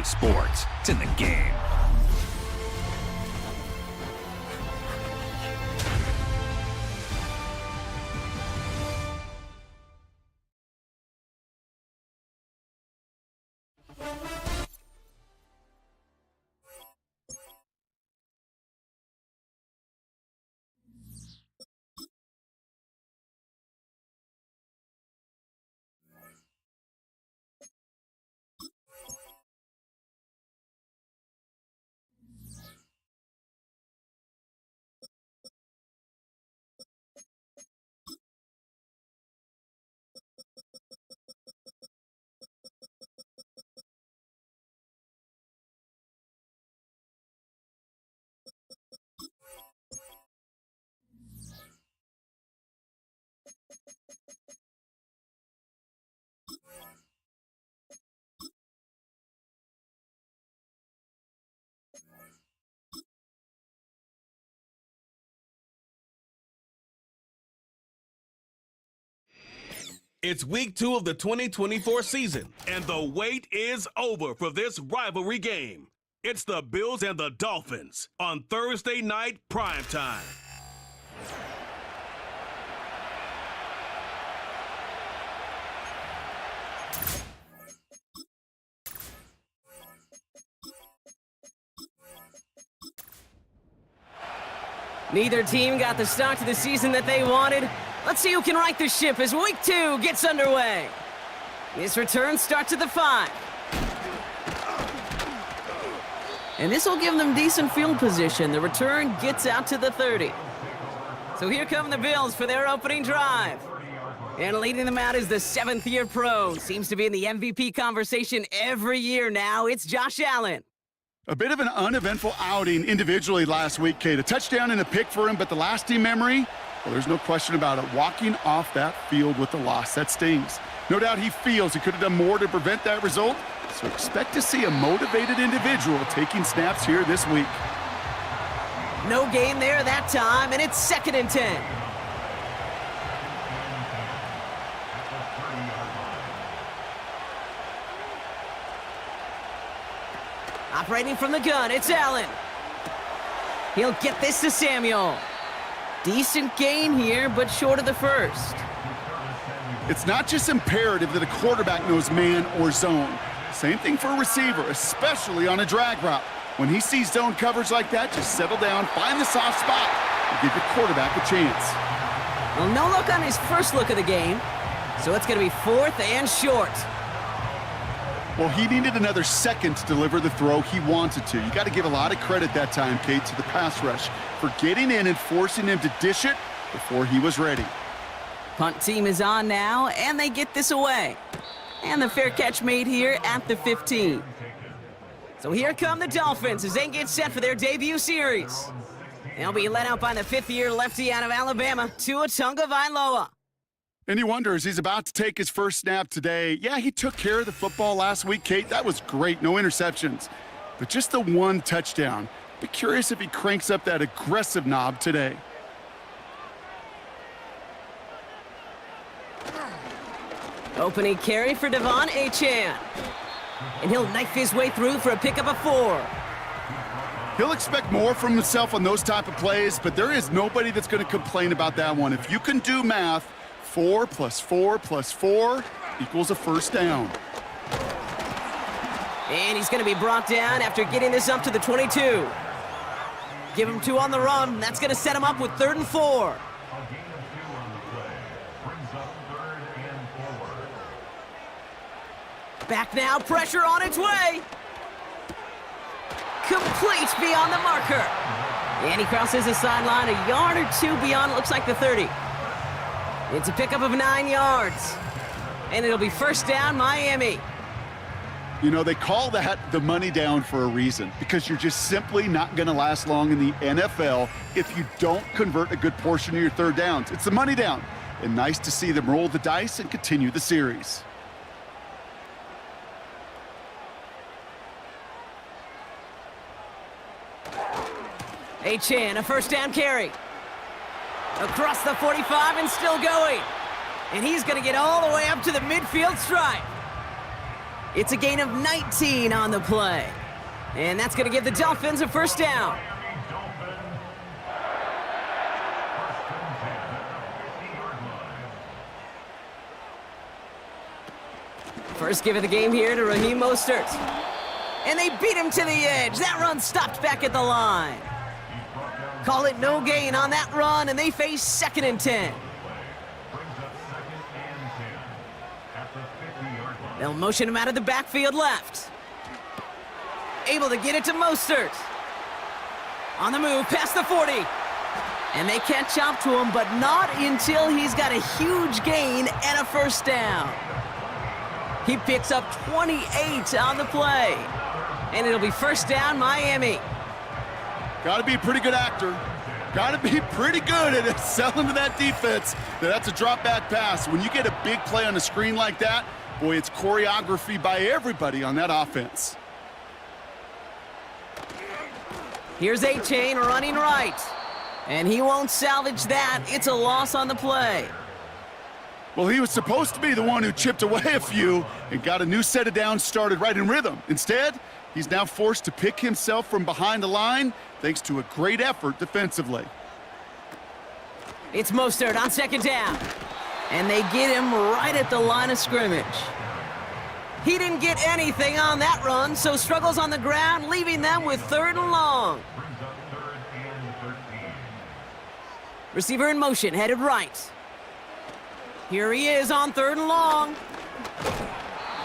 EA Sports. It's in the game. It's week 2 of the 2024 season, and the wait is over for this rivalry game. It's the Bills and the Dolphins on Thursday night primetime. Neither team got the start to the season that they wanted. Let's see who can right the ship as week 2 gets underway. This return starts at the 5. And this will give them decent field position. The return gets out to the 30. So here come the Bills for their opening drive. And leading them out is the 7th-year pro. Seems to be in the MVP conversation every year now. It's Josh Allen. A bit of an uneventful outing individually last week, Kate. A touchdown and a pick for him, but the lasting memory, well, there's no question about it. Walking off that field with the loss, that stings. No doubt he feels he could have done more to prevent that result, so expect to see a motivated individual taking snaps here this week. No gain there that time, and it's 2nd and 10. Operating from the gun, it's Allen. He'll get this to Samuel. Decent gain here, but short of the first. It's not just imperative that a quarterback knows man or zone. Same thing for a receiver, especially on a drag route. When he sees zone coverage like that, just settle down, find the soft spot, and give your quarterback a chance. Well, no look on his first look of the game, so it's going to be 4th and short. Well, he needed another second to deliver the throw he wanted to. You got to give a lot of credit that time, Kate, to the pass rush for getting in and forcing him to dish it before he was ready. Punt team is on now, and they get this away. And the fair catch made here at the 15. So here come the Dolphins as they get set for their debut series. They'll be led out by the 5th-year lefty out of Alabama, Tua Tagovailoa. And you wonder, as he's about to take his first snap today, yeah, he took care of the football last week, Kate. That was great, no interceptions. But just the one touchdown. Be curious if he cranks up that aggressive knob today. Opening carry for Devon Achane. And he'll knife his way through for a pickup of 4. He'll expect more from himself on those type of plays, but there is nobody that's going to complain about that one. If you can do math, 4 + 4 + 4 equals a first down. And he's going to be brought down after getting this up to the 22. Give him 2 on the run. That's going to set him up with 3rd and 4. Back now, pressure on its way. Complete beyond the marker. And he crosses the sideline a yard or 2 beyond, looks like the 30. It's a pickup of 9 yards. And it'll be first down, Miami. You know, they call that the money down for a reason, because you're just simply not going to last long in the NFL if you don't convert a good portion of your third downs. It's the money down. And nice to see them roll the dice and continue the series. Achane, a first down carry. Across the 45 and still going. And he's going to get all the way up to the midfield stripe. It's a gain of 19 on the play. And that's going to give the Dolphins a first down. First give of the game here to Raheem Mostert. And they beat him to the edge. That run stopped back at the line. Call it no gain on that run, and they face 2nd and 10. They'll motion him out of the backfield left. Able to get it to Mostert. On the move, past the 40. And they catch up to him, but not until he's got a huge gain and a first down. He picks up 28 on the play. And it'll be first down, Miami. Got to be a pretty good actor. Got to be pretty good at selling to that defense. That's a drop-back pass. When you get a big play on the screen like that, boy, it's choreography by everybody on that offense. Here's A-Chain running right. And he won't salvage that. It's a loss on the play. Well, he was supposed to be the one who chipped away a few and got a new set of downs started right in rhythm. Instead, he's now forced to pick himself from behind the line thanks to a great effort defensively. It's Mostert on 2nd down. And they get him right at the line of scrimmage. He didn't get anything on that run, so struggles on the ground, leaving them with 3rd and long. Receiver in motion, headed right. Here he is on 3rd and long.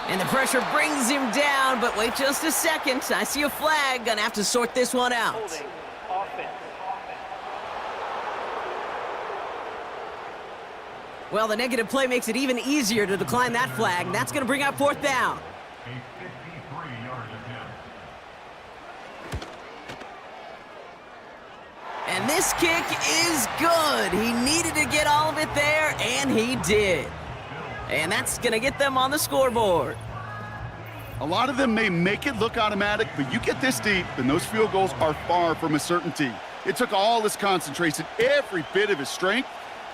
And the pressure brings him down, but wait just a second. I see a flag. Gonna have to sort this one out. Well, the negative play makes it even easier to decline that flag. That's gonna bring up 4th down. And this kick is good. He needed to get all of it there, and he did. And that's going to get them on the scoreboard. A lot of them may make it look automatic, but you get this deep, and those field goals are far from a certainty. It took all his concentration, every bit of his strength,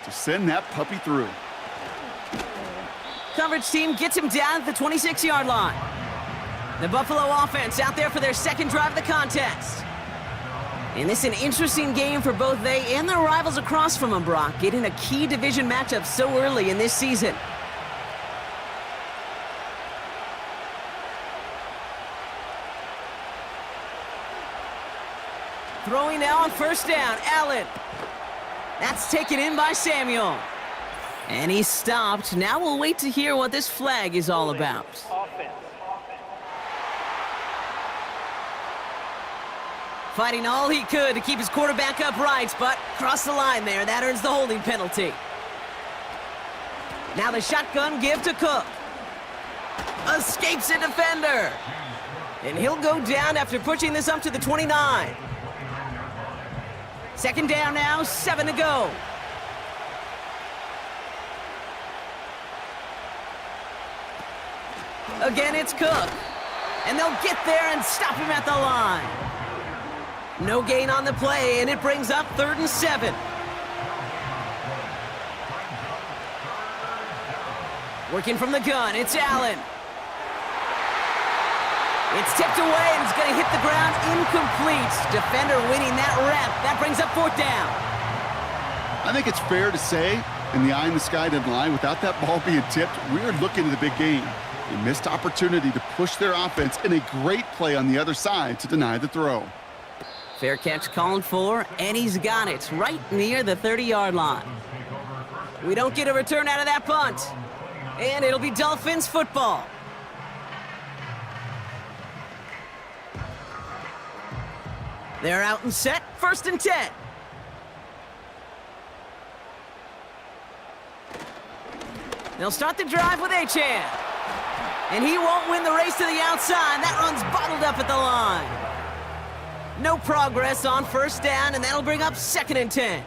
to send that puppy through. Coverage team gets him down at the 26-yard line. The Buffalo offense out there for their 2nd drive of the contest. And this is an interesting game for both they and their rivals across from them, Brock, getting a key division matchup so early in this season. Throwing now on 1st down, Allen. That's taken in by Samuel. And he stopped. Now we'll wait to hear what this flag is all about. Fighting all he could to keep his quarterback upright, but crossed the line there. That earns the holding penalty. Now the shotgun give to Cook. Escapes a defender. And he'll go down after pushing this up to the 29. 2nd down now, 7 to go. Again, it's Cook. And they'll get there and stop him at the line. No gain on the play, and it brings up 3rd and 7. Working from the gun, it's Allen. It's tipped away, and it's going to hit the ground incomplete. Defender winning that rep. That brings up 4th down. I think it's fair to say, in the eye-in-the-sky deadline, without that ball being tipped, we're looking at a big game. A missed opportunity to push their offense, and a great play on the other side to deny the throw. Fair catch called for, and he's got it right near the 30-yard line. We don't get a return out of that punt, and it'll be Dolphins football. They're out and set, 1st and 10. They'll start the drive with A-Chan. And he won't win the race to the outside. That run's bottled up at the line. No progress on 1st down, and that'll bring up 2nd and 10.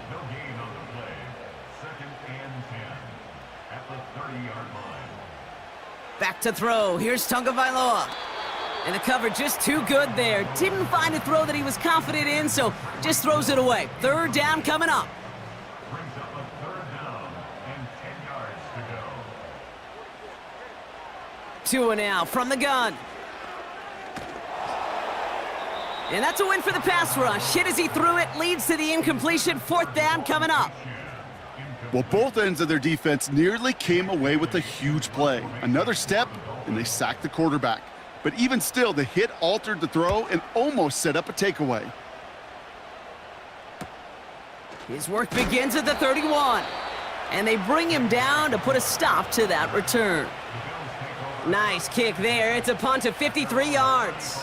Back to throw. Here's Tagovailoa. And the cover just too good there. Didn't find a throw that he was confident in, so just throws it away. 3rd down coming up. Tua now from the gun. And that's a win for the pass rush. Hit as he threw it, leads to the incompletion. 4th down coming up. Well, both ends of their defense nearly came away with a huge play. Another step, and they sacked the quarterback. But even still, the hit altered the throw and almost set up a takeaway. His work begins at the 31. And they bring him down to put a stop to that return. Nice kick there. It's a punt of 53 yards.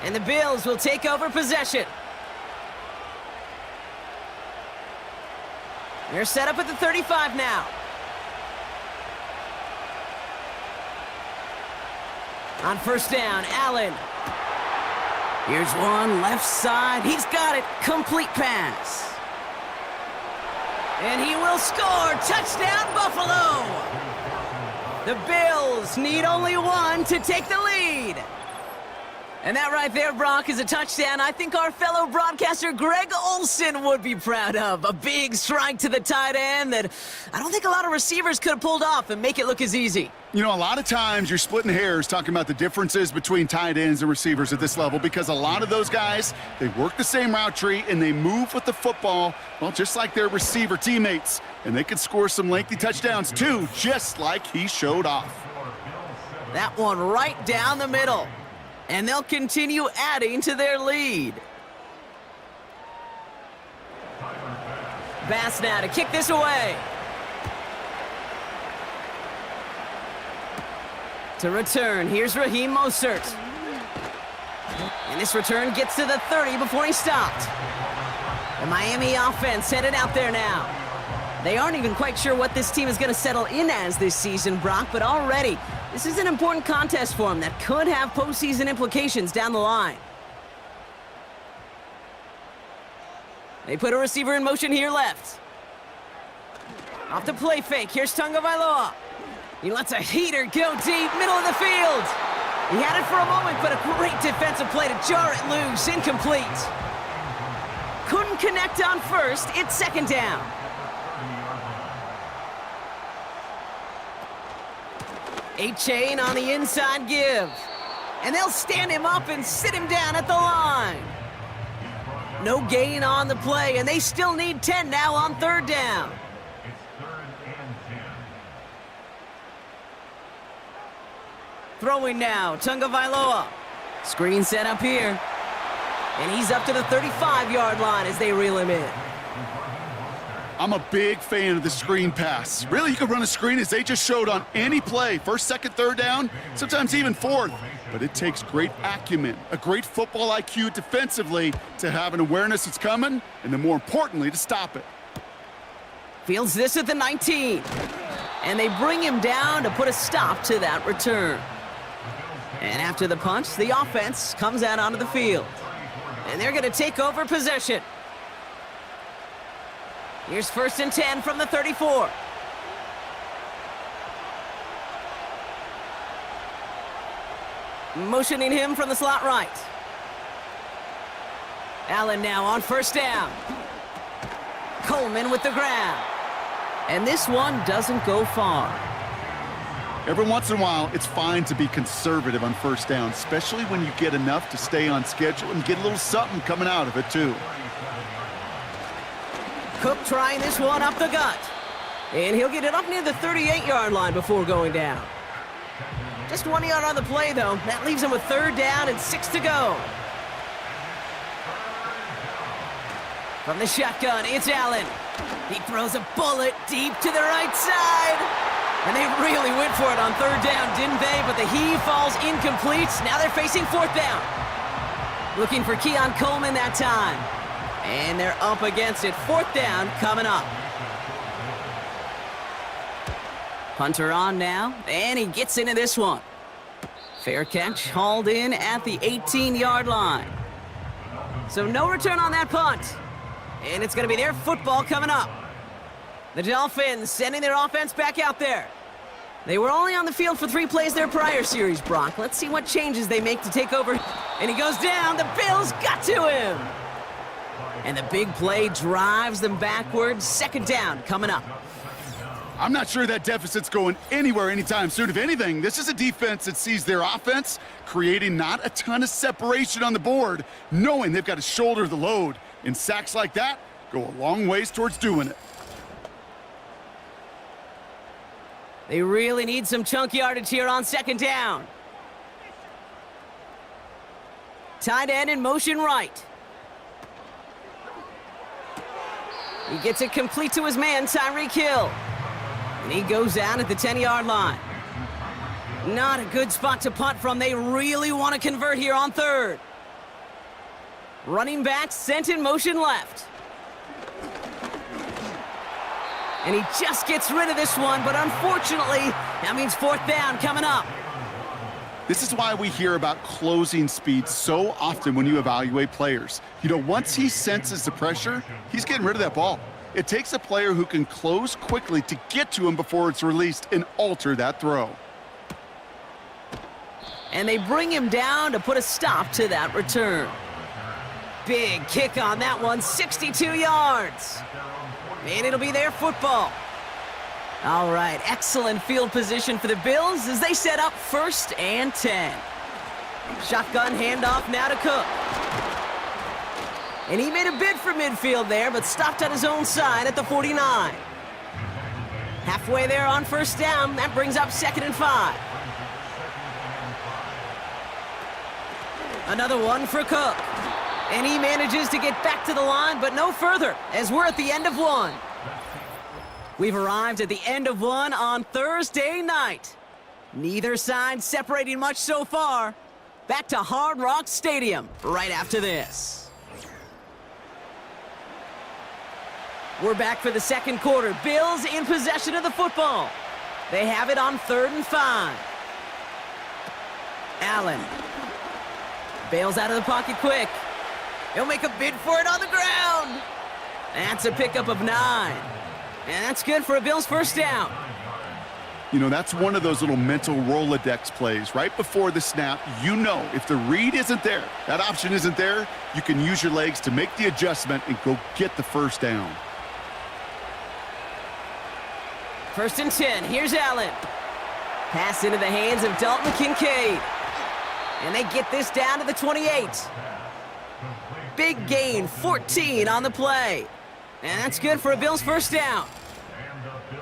And the Bills will take over possession. They're set up at the 35 now. On 1st down, Allen. Here's one, left side. He's got it. Complete pass. And he will score. Touchdown, Buffalo! The Bills need only one to take the lead. And that right there, Brock, is a touchdown I think our fellow broadcaster Greg Olsen would be proud of. A big strike to the tight end that I don't think a lot of receivers could have pulled off and make it look as easy. You know, a lot of times you're splitting hairs talking about the differences between tight ends and receivers at this level because a lot of those guys, they work the same route tree and they move with the football, well, just like their receiver teammates. And they could score some lengthy touchdowns too, just like he showed off. That one right down the middle. And they'll continue adding to their lead. Bass now to kick this away. To return, here's Raheem Mostert. And this return gets to the 30 before he stopped. The Miami offense headed out there now. They aren't even quite sure what this team is going to settle in as this season, Brock, but already this is an important contest for them that could have postseason implications down the line. They put a receiver in motion here left. Off the play fake, here's Tagovailoa. He lets a heater go deep, middle of the field. He had it for a moment, but a great defensive play to jar it loose, incomplete. Couldn't connect on first, it's 2nd down. A-Chain on the inside give. And they'll stand him up and sit him down at the line. No gain on the play, and they still need 10 now on 3rd down. Throwing now, Tagovailoa. Screen set up here. And he's up to the 35-yard line as they reel him in. I'm a big fan of the screen pass. Really, you can run a screen as they just showed on any play. 1st, 2nd, 3rd down, sometimes even 4th. But it takes great acumen, a great football IQ defensively to have an awareness it's coming, and then more importantly, to stop it. Fields this at the 19. And they bring him down to put a stop to that return. And after the punch, the offense comes out onto the field. And they're going to take over possession. Here's 1st and 10 from the 34. Motioning him from the slot right. Allen now on 1st down. Coleman with the grab. And this one doesn't go far. Every once in a while, it's fine to be conservative on 1st down, especially when you get enough to stay on schedule and get a little something coming out of it, too. Cook trying this one up the gut. And he'll get it up near the 38-yard line before going down. Just 1 yard on the play, though. That leaves him with 3rd down and 6 to go. From the shotgun, it's Allen. He throws a bullet deep to the right side. And they really went for it on 3rd down, didn't they? But the heave falls incomplete. Now they're facing 4th down. Looking for Keon Coleman that time. And they're up against it. 4th down coming up. Hunter on now, and he gets into this one. Fair catch, hauled in at the 18-yard line. So no return on that punt. And it's going to be their football coming up. The Dolphins sending their offense back out there. They were only on the field for 3 plays their prior series, Brock. Let's see what changes they make to take over. And he goes down. The Bills got to him. And the big play drives them backwards. 2nd down coming up. I'm not sure that deficit's going anywhere anytime soon. If anything, this is a defense that sees their offense creating not a ton of separation on the board, knowing they've got to shoulder the load. And sacks like that go a long ways towards doing it. They really need some chunk yardage here on second down. Tight end in motion right. He gets it complete to his man, Tyreek Hill. And he goes out at the 10-yard line. Not a good spot to punt from. They really want to convert here on third. Running back sent in motion left. And he just gets rid of this one, but unfortunately, that means fourth down coming up. This is why we hear about closing speed so often when you evaluate players. You know, once he senses the pressure, he's getting rid of that ball. It takes a player who can close quickly to get to him before it's released and alter that throw. And they bring him down to put a stop to that return. Big kick on that one, 62 yards. And it'll be their football. All right, excellent field position for the Bills as they set up 1st and 10. Shotgun handoff now to Cook. And he made a bid for midfield there, but stopped on his own side at the 49. Halfway there on 1st down, that brings up 2nd and 5. Another one for Cook. And he manages to get back to the line, but no further, as we're at the end of one. We've arrived at the end of one on Thursday night. Neither side separating much so far. Back to Hard Rock Stadium right after this. We're back for the second quarter. Bills in possession of the football. They have it on 3rd and 5. Allen bails out of the pocket quick. He'll make a bid for it on the ground. That's a pickup of 9. And that's good for a Bills 1st down. You know, that's one of those little mental Rolodex plays. Right before the snap, you know if the read isn't there, that option isn't there, you can use your legs to make the adjustment and go get the 1st down. 1st and 10. Here's Allen. Pass into the hands of Dalton Kincaid. And they get this down to the 28. Big gain, 14 on the play. And that's good for a Bills 1st down.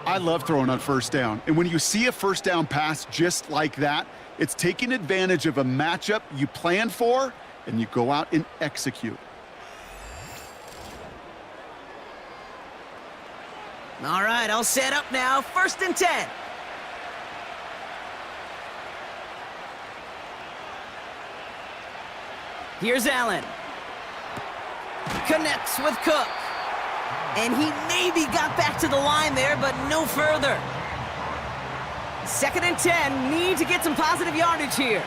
I love throwing on 1st down. And when you see a 1st down pass just like that, it's taking advantage of a matchup you planned for, and you go out and execute. All right, I'll set up now. 1st and 10. Here's Allen. Connects with Cook. And he maybe got back to the line there, but no further. 2nd and 10. Need to get some positive yardage here.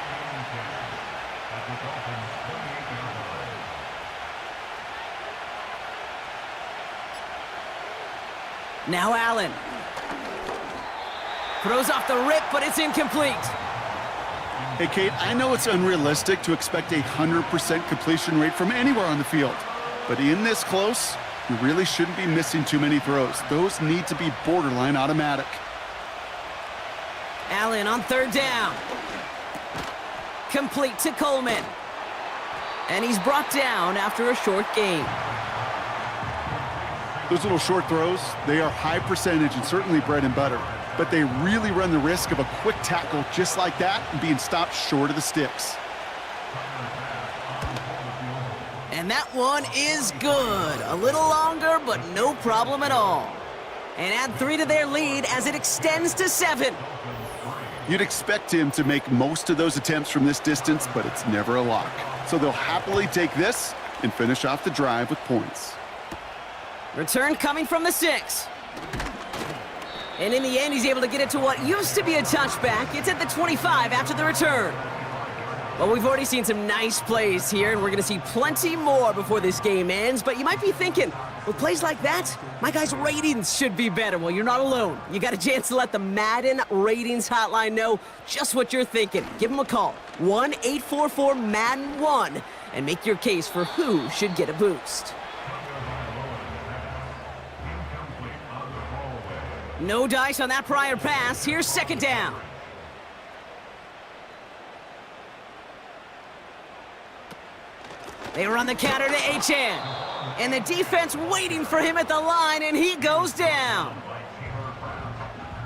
Now Allen. Throws off the rip, but it's incomplete. Hey, Kate, I know it's unrealistic to expect a 100% completion rate from anywhere on the field. But in this close, you really shouldn't be missing too many throws. Those need to be borderline automatic. Allen on 3rd down. Complete to Coleman. And he's brought down after a short gain. Those little short throws, they are high percentage and certainly bread and butter. But they really run the risk of a quick tackle just like that and being stopped short of the sticks. And that one is good. A little longer, but no problem at all. And add 3 to their lead as it extends to 7. You'd expect him to make most of those attempts from this distance, but it's never a lock. So they'll happily take this and finish off the drive with points. Return coming from the 6. And in the end, he's able to get it to what used to be a touchback. It's at the 25 after the return. Well, we've already seen some nice plays here, and we're going to see plenty more before this game ends. But you might be thinking, with plays like that, my guys' ratings should be better. Well, you're not alone. You got a chance to let the Madden ratings hotline know just what you're thinking. Give them a call, 1-844-MADDEN-1, and make your case for who should get a boost. No dice on that prior pass. Here's second down. They run the counter to HN. And the defense waiting for him at the line, and he goes down.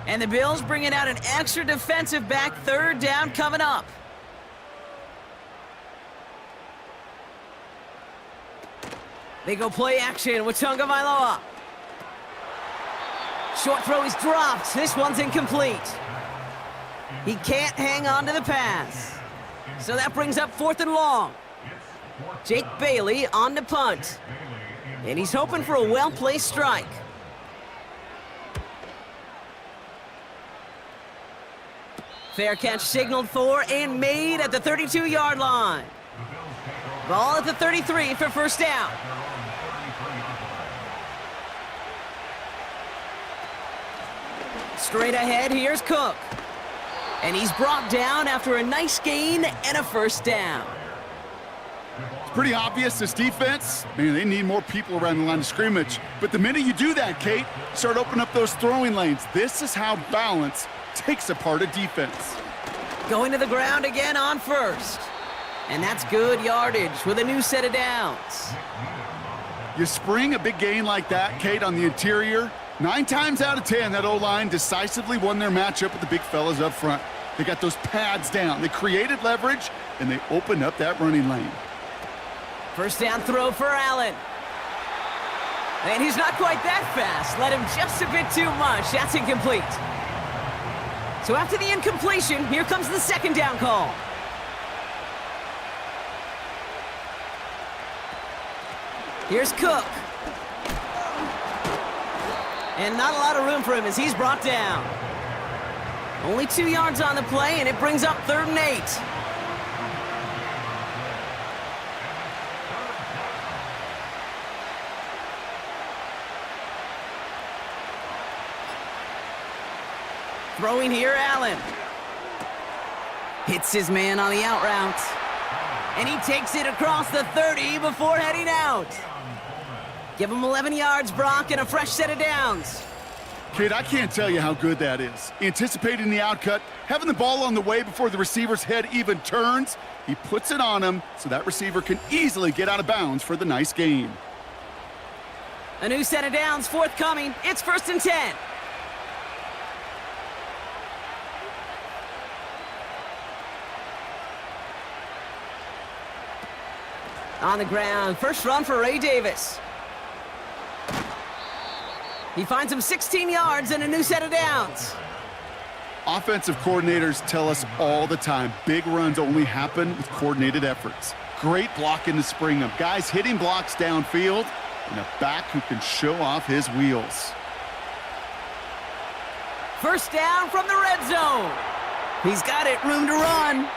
And the Bills bringing out an extra defensive back. Third down coming up. They go play action with Tunga Vailoa. Short throw is dropped. This one's incomplete. He can't hang on to the pass. So that brings up 4th and long. Jake Bailey on the punt. And he's hoping for a well-placed strike. Fair catch signaled for and made at the 32-yard line. Ball at the 33 for first down. Straight ahead, here's Cook. And he's brought down after a nice gain and a first down. It's pretty obvious this defense, man, they need more people around the line of scrimmage. But the minute you do that, Kate, start opening up those throwing lanes. This is how balance takes apart a defense. Going to the ground again on first. And that's good yardage with a new set of downs. You spring a big gain like that, Kate, on the interior, 9 times out of 10, that O-line decisively won their matchup with the big fellas up front. They got those pads down. They created leverage, and they opened up that running lane. First down throw for Allen. And he's not quite that fast. Let him just a bit too much. That's incomplete. So after the incompletion, here comes the second down call. Here's Cook. And not a lot of room for him as he's brought down. Only 2 yards on the play, and it brings up 3rd and 8. Throwing here, Allen. Hits his man on the out route. And he takes it across the 30 before heading out. Give him 11 yards, Brock, and a fresh set of downs. Kate, I can't tell you how good that is. Anticipating the outcut, having the ball on the way before the receiver's head even turns, he puts it on him so that receiver can easily get out of bounds for the nice gain. A new set of downs forthcoming. It's 1st and 10. On the ground, first run for Ray Davis. He finds him 16 yards and a new set of downs. Offensive coordinators tell us all the time, big runs only happen with coordinated efforts. Great blocking to spring them. Guys hitting blocks downfield, and a back who can show off his wheels. First down from the red zone. He's got it, room to run.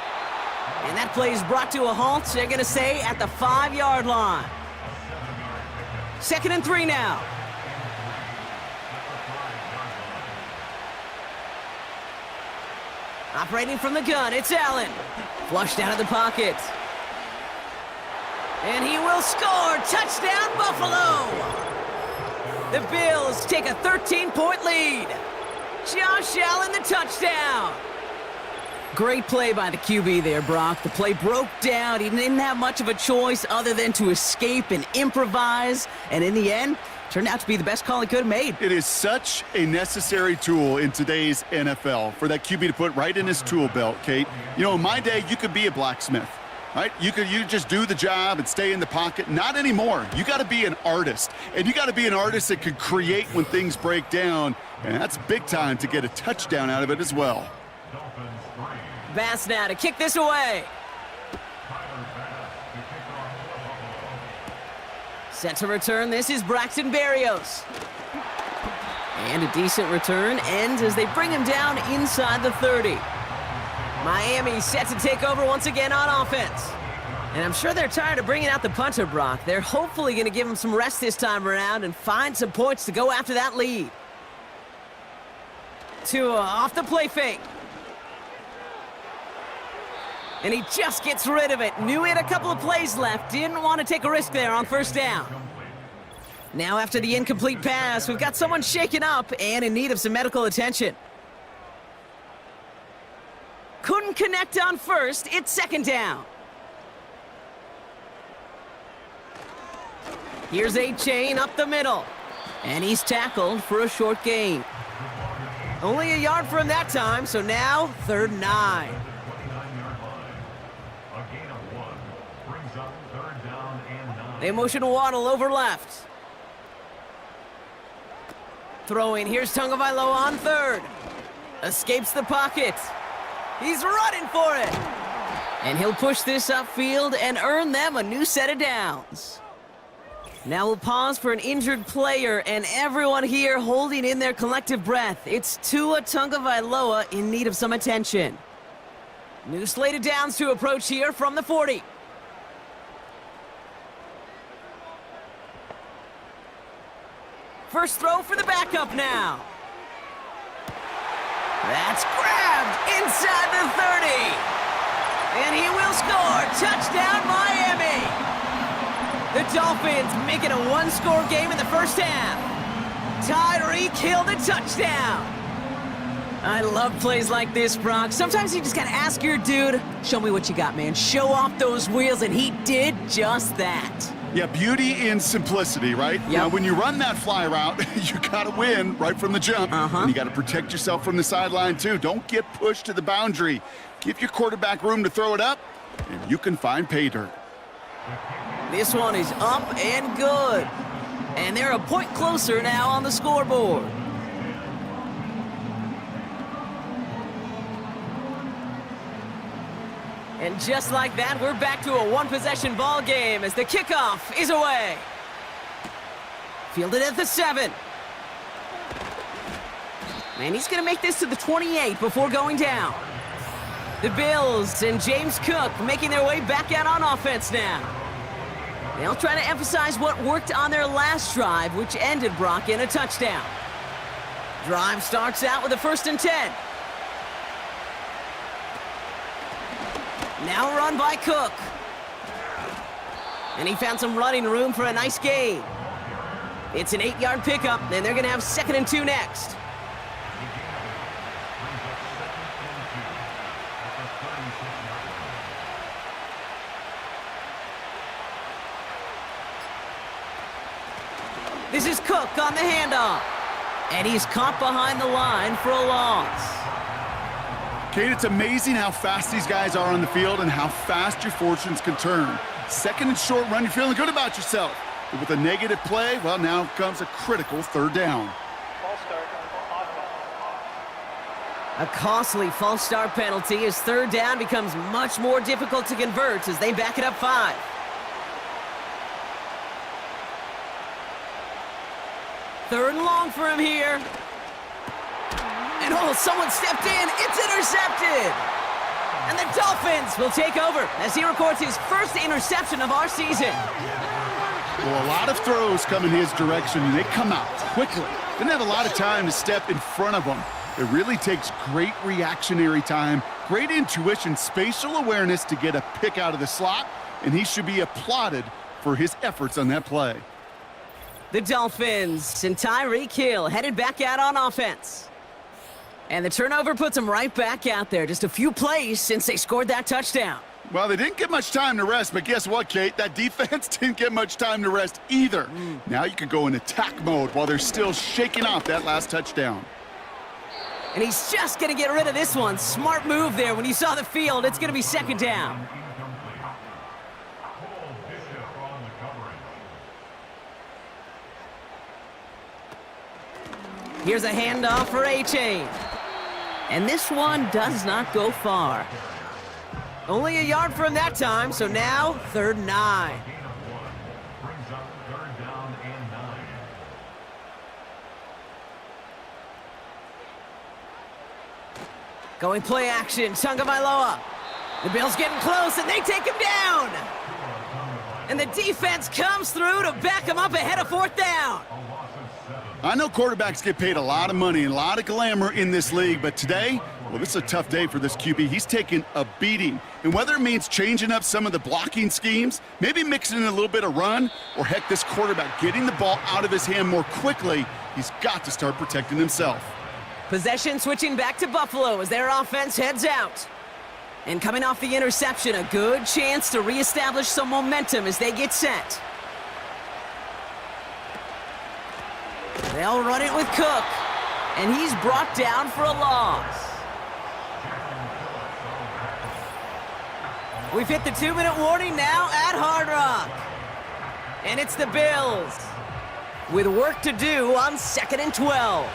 And that play is brought to a halt, they're going to say, at the 5-yard line. 2nd and 3 now. Operating from the gun, it's Allen. Flushed out of the pocket. And he will score. Touchdown, Buffalo. The Bills take a 13-point lead. Josh Allen, the touchdown. Great play by the QB there, Brock. The play broke down. He didn't have much of a choice other than to escape and improvise. And in the end, turned out to be the best call he could have made. It is such a necessary tool in today's NFL for that QB to put right in his tool belt, Kate. You know, in my day, you could be a blacksmith, right? You just do the job and stay in the pocket. Not anymore. You got to be an artist. And you got to be an artist that could create when things break down. And that's big time to get a touchdown out of it as well. Bass now to kick this away. Set to return, this is Braxton Berrios. And a decent return ends as they bring him down inside the 30. Miami set to take over once again on offense. And I'm sure they're tired of bringing out the punter, Brock. They're hopefully going to give him some rest this time around and find some points to go after that lead. Tua off the play fake. And he just gets rid of it. Knew he had a couple of plays left. Didn't want to take a risk there on first down. Now after the incomplete pass, we've got someone shaken up and in need of some medical attention. Couldn't connect on first. It's second down. Here's A-Chain up the middle. And he's tackled for a short gain. Only a yard for him that time, so now 3rd and 9. They motion Waddle over left. Throwing, here's Tagovailoa on 3rd. Escapes the pocket. He's running for it. And he'll push this upfield and earn them a new set of downs. Now we'll pause for an injured player, and everyone here holding in their collective breath. It's Tua Tagovailoa in need of some attention. New slate of downs to approach here from the 40. First throw for the backup now. That's grabbed inside the 30. And he will score. Touchdown, Miami. The Dolphins make it a one-score game in the first half. Tyreek Hill the touchdown. I love plays like this, Brock. Sometimes you just gotta ask your dude, show me what you got, man. Show off those wheels, and he did just that. Yeah, beauty in simplicity, right? Yep. Now, when you run that fly route, you gotta win right from the jump. And you gotta protect yourself from the sideline, too. Don't get pushed to the boundary. Give your quarterback room to throw it up, and you can find pay dirt. This one is up and good. And they're a point closer now on the scoreboard. And just like that, we're back to a one-possession ball game as the kickoff is away. Fielded at the 7. And he's going to make this to the 28 before going down. The Bills and James Cook making their way back out on offense now. They'll try to emphasize what worked on their last drive, which ended, Brock, in a touchdown. Drive starts out with a 1st and 10. Now run by Cook. And he found some running room for a nice gain. It's an 8-yard pickup, and they're going to have 2nd and 2 next. This is Cook on the handoff. And he's caught behind the line for a loss. Kate, it's amazing how fast these guys are on the field and how fast your fortunes can turn. 2nd and short run, you're feeling good about yourself. But with a negative play, well, now comes a critical 3rd down. A costly false start penalty as 3rd down becomes much more difficult to convert as they back it up 5. Third and long for him here. And oh, someone stepped in. It's intercepted. And the Dolphins will take over as he records his first interception of our season. Well, a lot of throws come in his direction, and they come out quickly. Didn't have a lot of time to step in front of them. It really takes great reactionary time, great intuition, spatial awareness to get a pick out of the slot, and he should be applauded for his efforts on that play. The Dolphins and Tyreek Hill headed back out on offense. And the turnover puts them right back out there. Just a few plays since they scored that touchdown. Well, they didn't get much time to rest, but guess what, Kate? That defense didn't get much time to rest either. Now you can go in attack mode while they're still shaking off that last touchdown. And he's just going to get rid of this one. Smart move there. When you saw the field, it's going to be 2nd down. Here's a handoff for A-Chain. And this one does not go far. Only a yard for him that time, so now 3rd and 9. Going play action, Tagovailoa. The Bills getting close, and they take him down. And the defense comes through to back him up ahead of 4th down. I know quarterbacks get paid a lot of money and a lot of glamour in this league, but today, Well, this is a tough day for this QB. He's taken a beating. And whether it means changing up some of the blocking schemes, maybe mixing in a little bit of run, or heck, this quarterback getting the ball out of his hand more quickly, he's got to start protecting himself. Possession switching back to Buffalo as their offense heads out. And coming off the interception, a good chance to reestablish some momentum as they get set. They'll run it with Cook, and he's brought down for a loss. We've hit the 2-minute warning now at Hard Rock. And it's the Bills with work to do on 2nd and 12.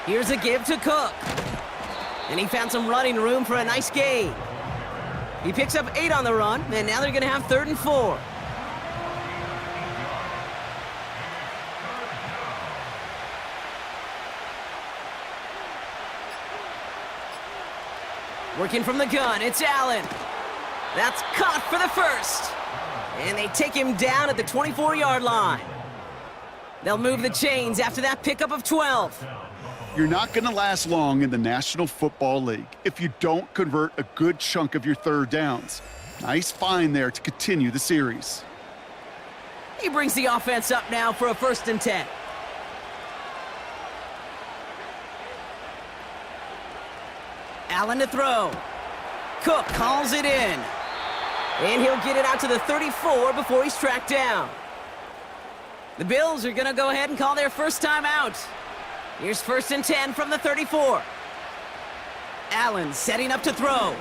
Here's a give to Cook. And he found some running room for a nice gain. He picks up 8 on the run, and now they're going to have 3rd and 4. Working from the gun, it's Allen. That's caught for the first. And they take him down at the 24-yard line. They'll move the chains after that pickup of 12. You're not going to last long in the National Football League if you don't convert a good chunk of your 3rd downs. Nice find there to continue the series. He brings the offense up now for a 1st and 10. Allen to throw. Cook calls it in. And he'll get it out to the 34 before he's tracked down. The Bills are going to go ahead and call their first timeout. Here's 1st and 10 from the 34. Allen setting up to throw.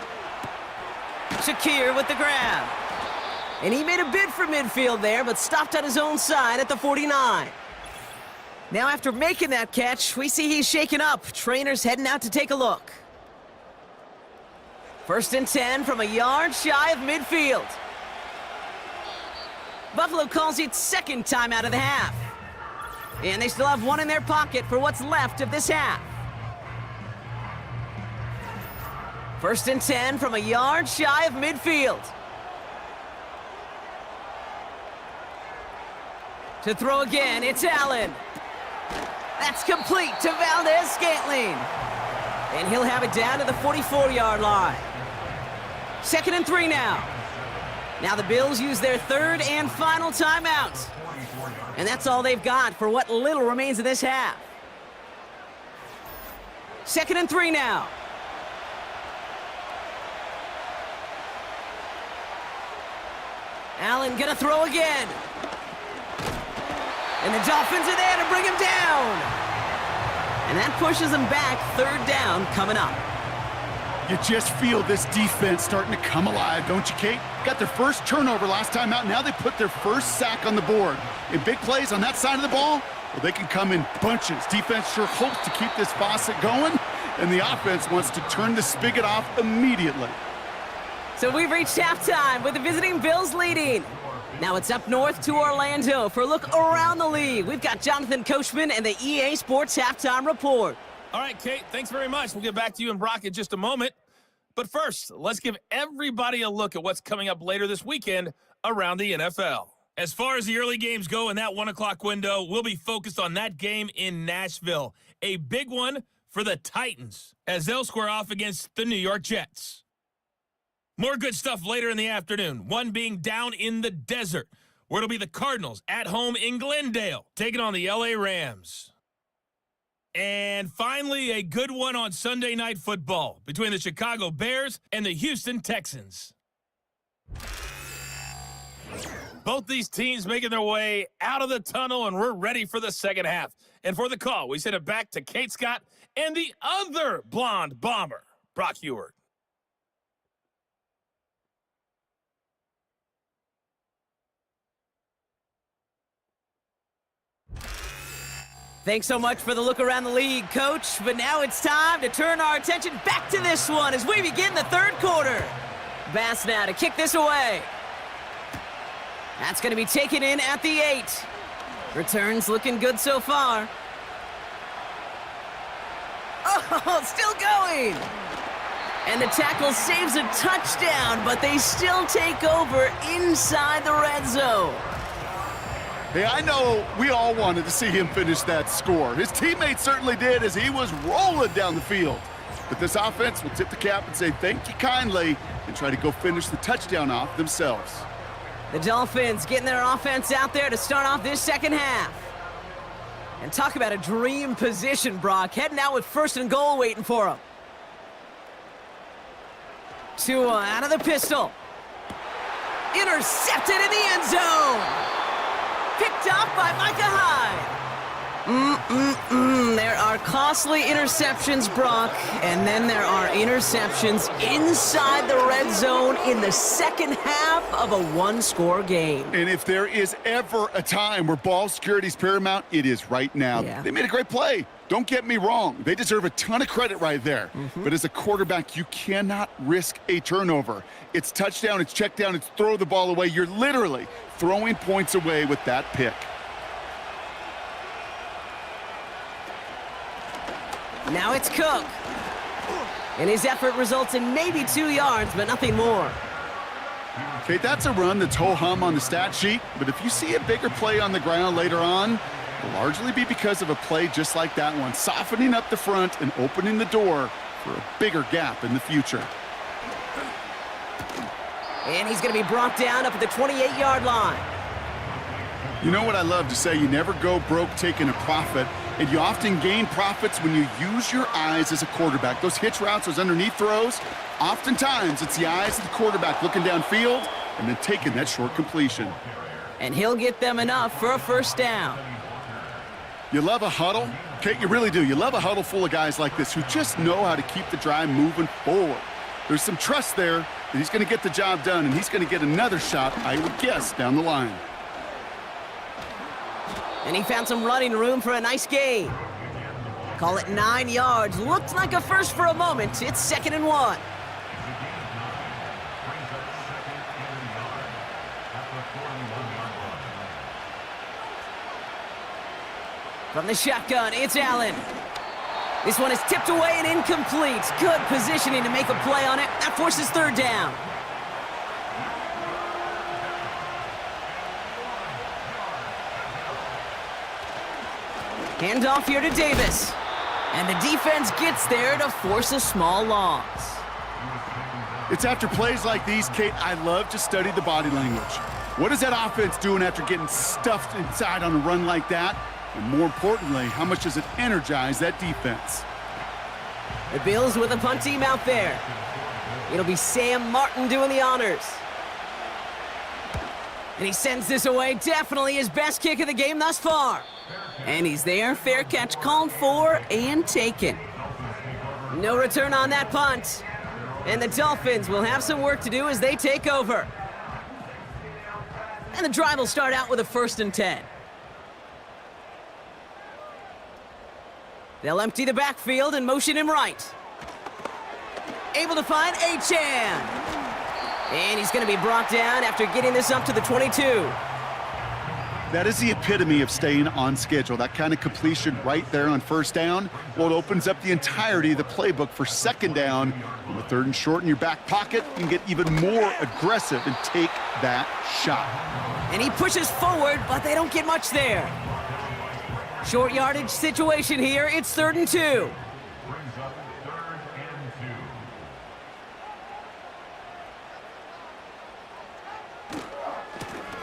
Shakir with the grab. And he made a bid for midfield there, but stopped on his own side at the 49. Now after making that catch, we see he's shaken up. Trainer's heading out to take a look. 1st and 10 from a yard shy of midfield. Buffalo calls its 2nd timeout of the half. And they still have 1 in their pocket for what's left of this half. 1st and 10 from a yard shy of midfield. To throw again, it's Allen. That's complete to Valdez-Scantling. And he'll have it down to the 44-yard line. 2nd and 3 now. Now the Bills use their 3rd and final timeout. And that's all they've got for what little remains of this half. 2nd and 3 now. Allen gonna throw again. And the Dolphins are there to bring him down. And that pushes them back. 3rd down coming up. You just feel this defense starting to come alive, don't you, Kate? Got their first turnover last time out. Now they put their first sack on the board. In big plays on that side of the ball, well, they can come in bunches. Defense sure hopes to keep this faucet going, and the offense wants to turn the spigot off immediately. So we've reached halftime with the visiting Bills leading. Now it's up north to Orlando for a look around the league. We've got Jonathan Coachman and the EA Sports Halftime Report. All right, Kate, thanks very much. We'll get back to you and Brock in just a moment. But first, let's give everybody a look at what's coming up later this weekend around the NFL. As far as the early games go in that 1 o'clock window, we'll be focused on that game in Nashville. A big one for the Titans as they'll square off against the New York Jets. More good stuff later in the afternoon, one being down in the desert, where it'll be the Cardinals at home in Glendale, taking on the LA Rams. And finally, a good one on Sunday Night Football between the Chicago Bears and the Houston Texans. Both these teams making their way out of the tunnel, and we're ready for the second half. And for the call, we send it back to Kate Scott and the other blonde bomber, Brock Heward. Thanks so much for the look around the league, Coach. But now it's time to turn our attention back to this one as we begin the 3rd quarter. Bass now to kick this away. That's going to be taken in at the 8. Returns looking good so far. Oh, still going. And the tackle saves a touchdown, but they still take over inside the red zone. Hey, I know we all wanted to see him finish that score. His teammates certainly did as he was rolling down the field. But this offense will tip the cap and say thank you kindly and try to go finish the touchdown off themselves. The Dolphins getting their offense out there to start off this second half. And talk about a dream position, Brock. Heading out with 1st and goal waiting for him. Tua out of the pistol. Intercepted in the end zone. Picked off by Micah Hyde. There are costly interceptions, Brock, and then there are interceptions inside the red zone in the second half of a one-score game. And if there is ever a time where ball security is paramount, it is right now. Yeah. They made a great play. Don't get me wrong. They deserve a ton of credit right there. But as a quarterback, you cannot risk a turnover. It's touchdown, it's check down, it's throw the ball away. You're literally throwing points away with that pick. Now it's Cook. And his effort results in maybe 2 yards, but nothing more. Okay, that's a run that's ho-hum on the stat sheet, but if you see a bigger play on the ground later on, it'll largely be because of a play just like that one, softening up the front and opening the door for a bigger gap in the future. And he's going to be brought down up at the 28-yard line. You know what I love to say? You never go broke taking a profit, and you often gain profits when you use your eyes as a quarterback. Those hitch routes, those underneath throws, oftentimes it's the eyes of the quarterback looking downfield and then taking that short completion. And he'll get them enough for a 1st down. You love a huddle? Okay, you really do. You love a huddle full of guys like this who just know how to keep the drive moving forward. There's some trust there that he's going to get the job done, and he's going to get another shot, I would guess, down the line. And he found some running room for a nice gain. Call it 9 yards. Looked like a first for a moment. It's 2nd and 1. From the shotgun, it's Allen. This one is tipped away and incomplete. Good positioning to make a play on it. That forces 3rd down. Handoff here to Davis. And the defense gets there to force a small loss. It's after plays like these, Kate, I love to study the body language. What is that offense doing after getting stuffed inside on a run like that? And more importantly, how much does it energize that defense? The Bills with a punt team out there. It'll be Sam Martin doing the honors. And he sends this away. Definitely his best kick of the game thus far. And he's there. Fair catch called for and taken. No return on that punt. And the Dolphins will have some work to do as they take over. And the drive will start out with a 1st and 10. They'll empty the backfield and motion him right. Able to find Achane. And he's going to be brought down after getting this up to the 22. That is the epitome of staying on schedule. That kind of completion right there on 1st down. Well, it opens up the entirety of the playbook for 2nd down. On the 3rd and short in your back pocket, you can get even more aggressive and take that shot. And he pushes forward, but they don't get much there. Short yardage situation here. It's 3rd and 2.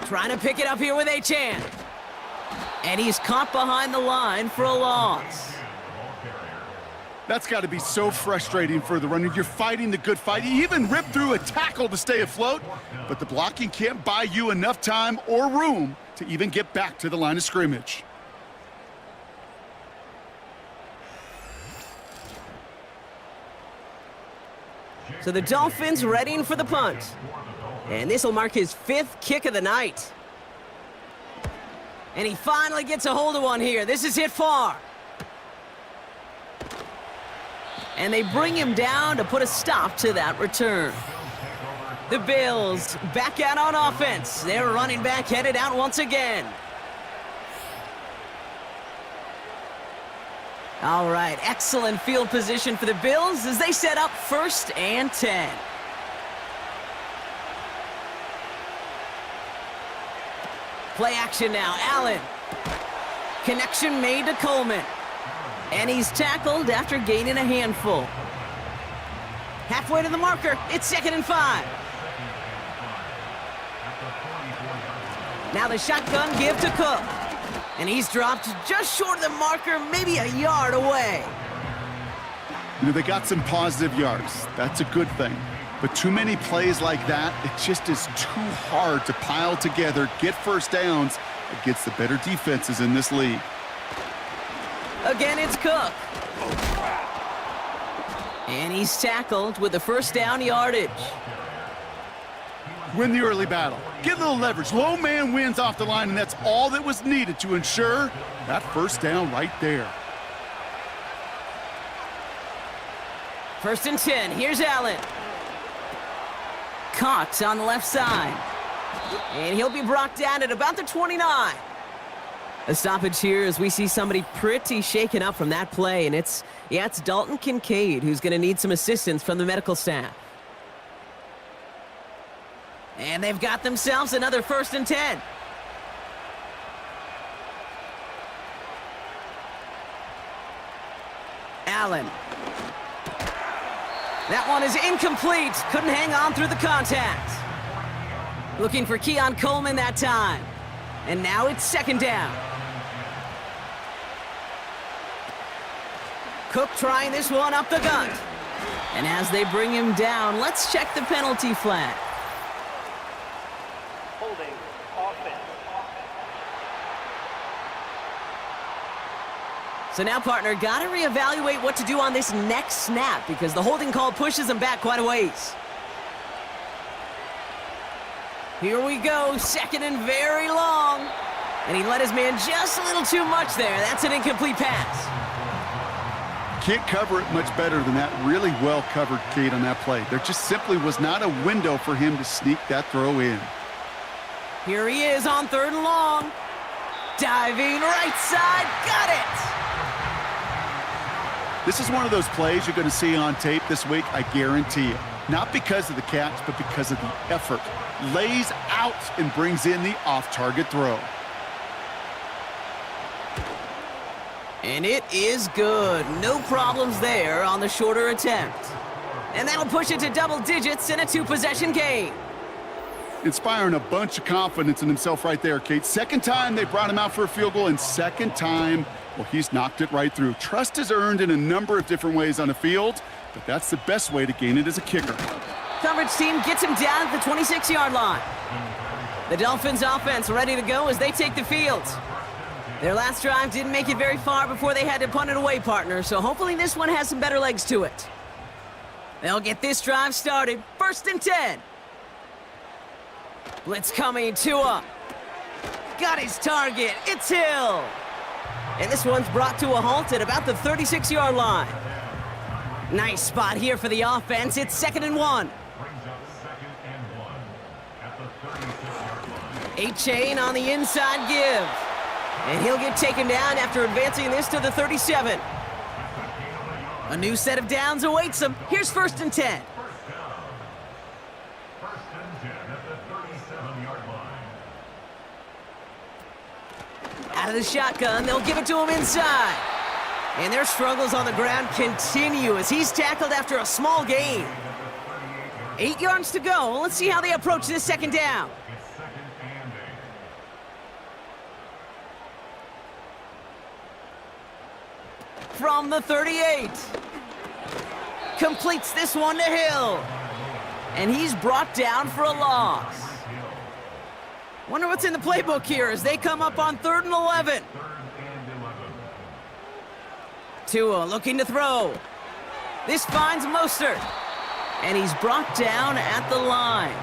Trying to pick it up here with Achane. And he's caught behind the line for a loss. That's got to be so frustrating for the runner. You're fighting the good fight. You even rip through a tackle to stay afloat, but the blocking can't buy you enough time or room to even get back to the line of scrimmage. So the Dolphins readying for the punt. And this will mark his 5th kick of the night. And he finally gets a hold of one here. This is hit far. And they bring him down to put a stop to that return. The Bills back out on offense. Their running back headed out once again. All right, excellent field position for the Bills as they set up 1st and 10. Play action now. Allen. Connection made to Coleman. And he's tackled after gaining a handful. Halfway to the marker. It's 2nd and 5. Now the shotgun give to Cook. And he's dropped just short of the marker, maybe a yard away. You know, they got some positive yards. That's a good thing. But too many plays like that, it just is too hard to pile together, get first downs against the better defenses in this league. Again, it's Cook. And he's tackled with the first down yardage. Win the early battle. Get a little leverage. Low man wins off the line, and that's all that was needed to ensure that first down right there. 1st and 10. Here's Allen. Caught on the left side. And he'll be brought down at about the 29. A stoppage here as we see somebody pretty shaken up from that play. And it's Dalton Kincaid who's going to need some assistance from the medical staff. And they've got themselves another 1st and 10. Allen. That one is incomplete. Couldn't hang on through the contact. Looking for Keon Coleman that time. And now it's 2nd down. Cook trying this one up the gut. And as they bring him down, let's check the penalty flag. Holding offense. So now, partner, got to reevaluate what to do on this next snap because the holding call pushes him back quite a ways. Here we go, 2nd and very long. And he let his man just a little too much there. That's an incomplete pass. Can't cover it much better than that. Really well covered, Kate, on that play. There just simply was not a window for him to sneak that throw in. Here he is on 3rd and long. Diving right side, got it! This is one of those plays you're going to see on tape this week, I guarantee you. Not because of the catch, but because of the effort. Lays out and brings in the off-target throw. And it is good. No problems there on the shorter attempt. And that'll push it to double digits in a 2-possession game. Inspiring a bunch of confidence in himself right there, Kate. 2nd time they brought him out for a field goal, and 2nd time, well, he's knocked it right through. Trust is earned in a number of different ways on the field, but that's the best way to gain it as a kicker. Coverage team gets him down at the 26-yard line. The Dolphins offense ready to go as they take the field. Their last drive didn't make it very far before they had to punt it away, partner, so hopefully this one has some better legs to it. They'll get this drive started. 1st and 10. Blitz coming, Tua. Got his target. It's Hill. And this one's brought to a halt at about the 36-yard line. Nice spot here for the offense. It's 2nd and 1. A-Chain on the inside give. And he'll get taken down after advancing this to the 37. A new set of downs awaits him. Here's 1st and 10. Out of the shotgun, they'll give it to him inside. And their struggles on the ground continue as he's tackled after a small gain. 8 yards to go. Let's see how they approach this 2nd down. From the 38. Completes this one to Hill. And he's brought down for a loss. Wonder what's in the playbook here as they come up on 3rd and 11. Tua looking to throw. This finds Mostert. And he's brought down at the line.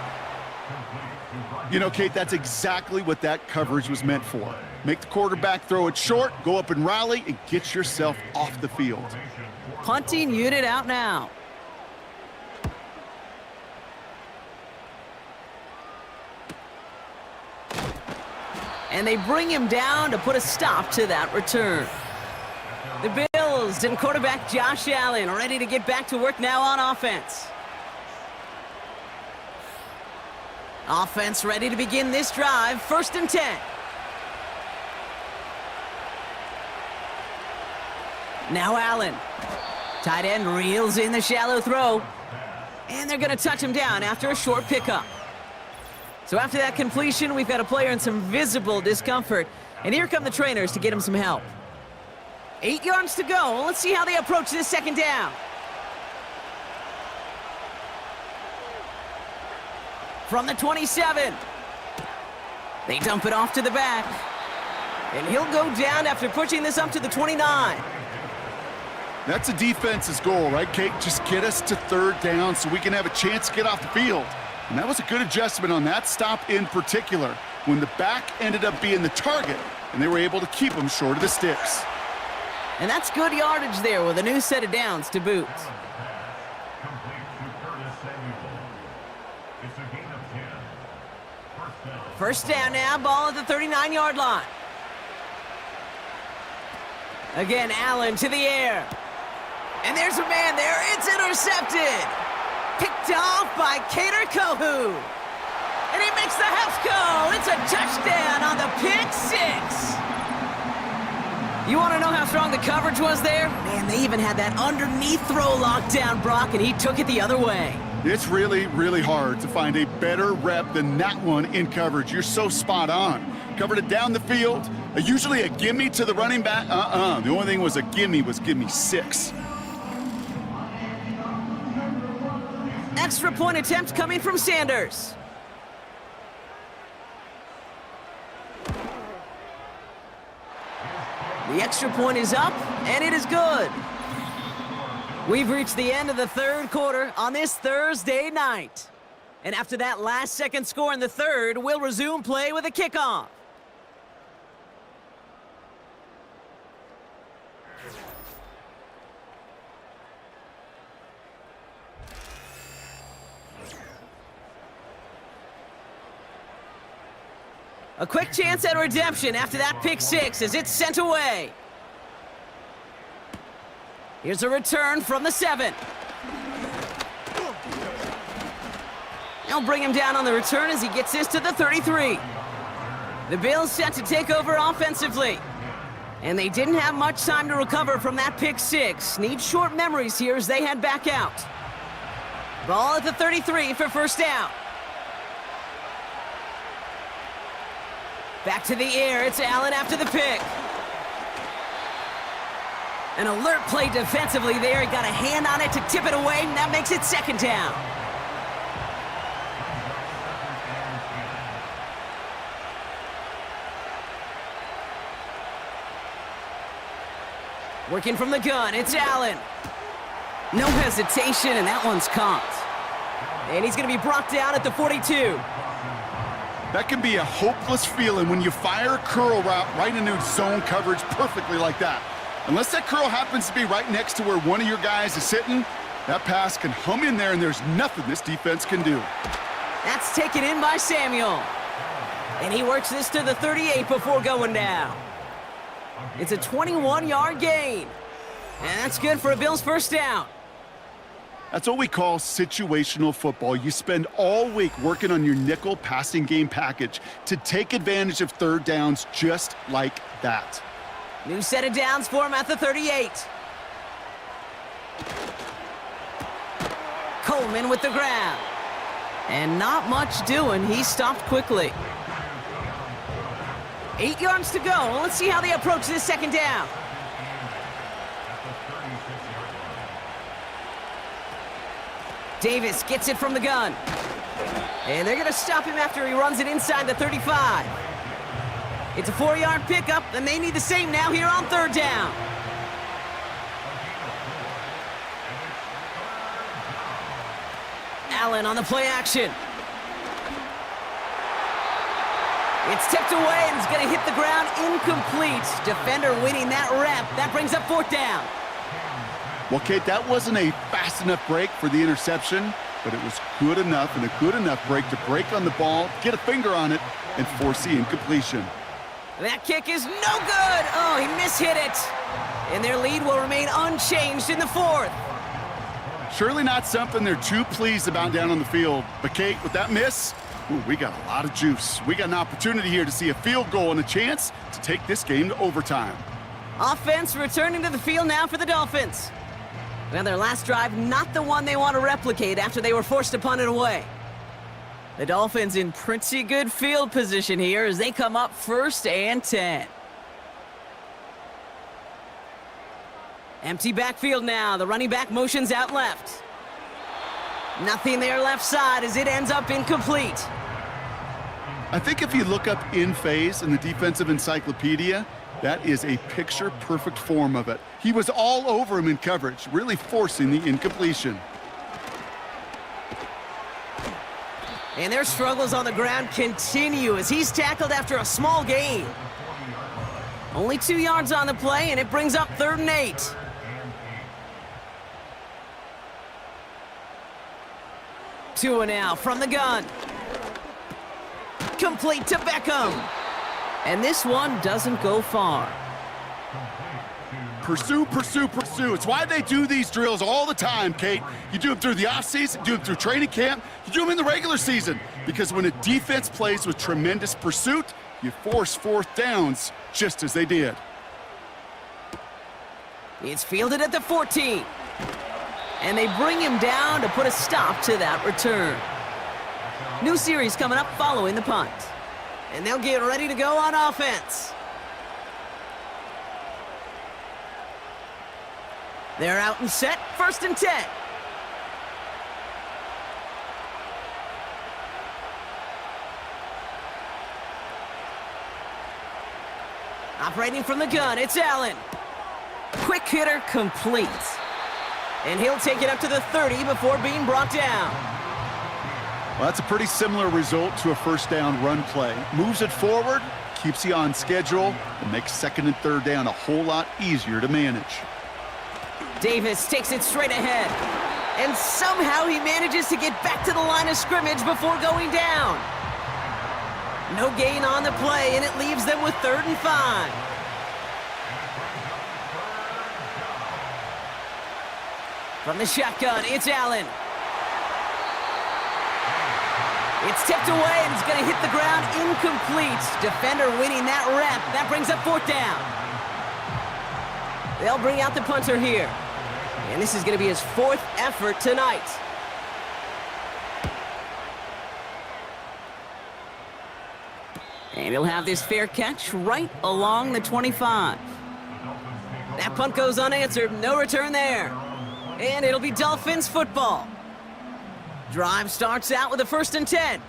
You know, Kate, that's exactly what that coverage was meant for. Make the quarterback throw it short, go up and rally, and get yourself off the field. Punting unit out now. And they bring him down to put a stop to that return. The Bills and quarterback Josh Allen ready to get back to work now on offense. Offense ready to begin this drive. 1st and 10. Now Allen. Tight end reels in the shallow throw. And they're going to touch him down after a short pickup. So after that completion, we've got a player in some visible discomfort. And here come the trainers to get him some help. 8 yards to go. Let's see how they approach this second down. From the 27. They dump it off to the back. And he'll go down after pushing this up to the 29. That's a defense's goal, right, Kate? Just get us to third down so we can have a chance to get off the field. And that was a good adjustment on that stop in particular, when the back ended up being the target, and they were able to keep him short of the sticks. And that's good yardage there with a new set of downs to boot. First down now, ball at the 39-yard line. Again, Allen to the air. And there's a man there. It's intercepted. Picked off by Kader Kohu. And he makes the Hefco. It's a touchdown on the pick six. You want to know how strong the coverage was there? Man, they even had that underneath throw locked down, Brock, and he took it the other way. It's really, really hard to find a better rep than that one in coverage. You're so spot on. Covered it down the field. Usually a gimme to the running back. The only thing was a gimme was give me 6. Extra point attempt coming from Sanders. The extra point is up, and it is good. We've reached the end of the third quarter on this Thursday night. And after that last-second score in the third, we'll resume play with a kickoff. A quick chance at redemption after that pick six as it's sent away. Here's a return from the 7. They'll bring him down on the return as he gets this to the 33. The Bills set to take over offensively. And they didn't have much time to recover from that pick six. Need short memories here as they head back out. Ball at the 33 for first down. Back to the air, it's Allen after the pick. An alert play defensively there. He got a hand on it to tip it away, and that makes it second down. Working from the gun, it's Allen. No hesitation, and that one's caught. And he's going to be brought down at the 42. That can be a hopeless feeling when you fire a curl route right into zone coverage perfectly like that. Unless that curl happens to be right next to where one of your guys is sitting, that pass can hum in there and there's nothing this defense can do. That's taken in by Samuel. And he works this to the 38 before going down. It's a 21-yard gain. And that's good for a Bills first down. That's what we call situational football. You spend all week working on your nickel passing game package to take advantage of third downs just like that. New set of downs for him at the 38. Coleman with the grab. And not much doing. He stopped quickly. 8 yards to go. Let's see how they approach this second down. Davis gets it from the gun. And they're going to stop him after he runs it inside the 35. It's a 4-yard pickup, and they need the same now here on third down. Allen on the play action. It's tipped away, and it's going to hit the ground incomplete. Defender winning that rep. That brings up fourth down. Well, Kate, that wasn't a fast enough break for the interception, but it was good enough and a good enough break to break on the ball, get a finger on it, and force the incompletion. That kick is no good. Oh, he mishit it. And their lead will remain unchanged in the fourth. Surely not something they're too pleased about down on the field. But, Kate, with that miss, we got a lot of juice. We got an opportunity here to see a field goal and a chance to take this game to overtime. Offense returning to the field now for the Dolphins. Well, their last drive, not the one they want to replicate after they were forced to punt it away. The Dolphins in pretty good field position here as they come up 1st and 10. Empty backfield now. The running back motions out left. Nothing there left side as it ends up incomplete. I think if you look up in phase in the defensive encyclopedia, that is a picture-perfect form of it. He was all over him in coverage, really forcing the incompletion. And their struggles on the ground continue as he's tackled after a small gain. Only 2 yards on the play, and it brings up 3rd and 8. Tua now from the gun. Complete to Beckham. And this one doesn't go far. Pursue, pursue, pursue. It's why they do these drills all the time, Kate. You do them through the offseason, you do them through training camp, you do them in the regular season. Because when a defense plays with tremendous pursuit, you force 4th downs just as they did. It's fielded at the 14. And they bring him down to put a stop to that return. New series coming up following the punt. And they'll get ready to go on offense. They're out and set, 1st and 10. Operating from the gun, it's Allen. Quick hitter complete. And he'll take it up to the 30 before being brought down. Well, that's a pretty similar result to a 1st down run play. Moves it forward, keeps you on schedule, and makes 2nd and 3rd down a whole lot easier to manage. Davis takes it straight ahead. And somehow he manages to get back to the line of scrimmage before going down. No gain on the play, and it leaves them with 3rd and 5. From the shotgun, it's Allen. It's tipped away, and it's going to hit the ground incomplete. Defender winning that rep. That brings up 4th down. They'll bring out the punter here. And this is going to be his 4th effort tonight. And he'll have this fair catch right along the 25. That punt goes unanswered. No return there. And it'll be Dolphins football. Drive starts out with a 1st and 10.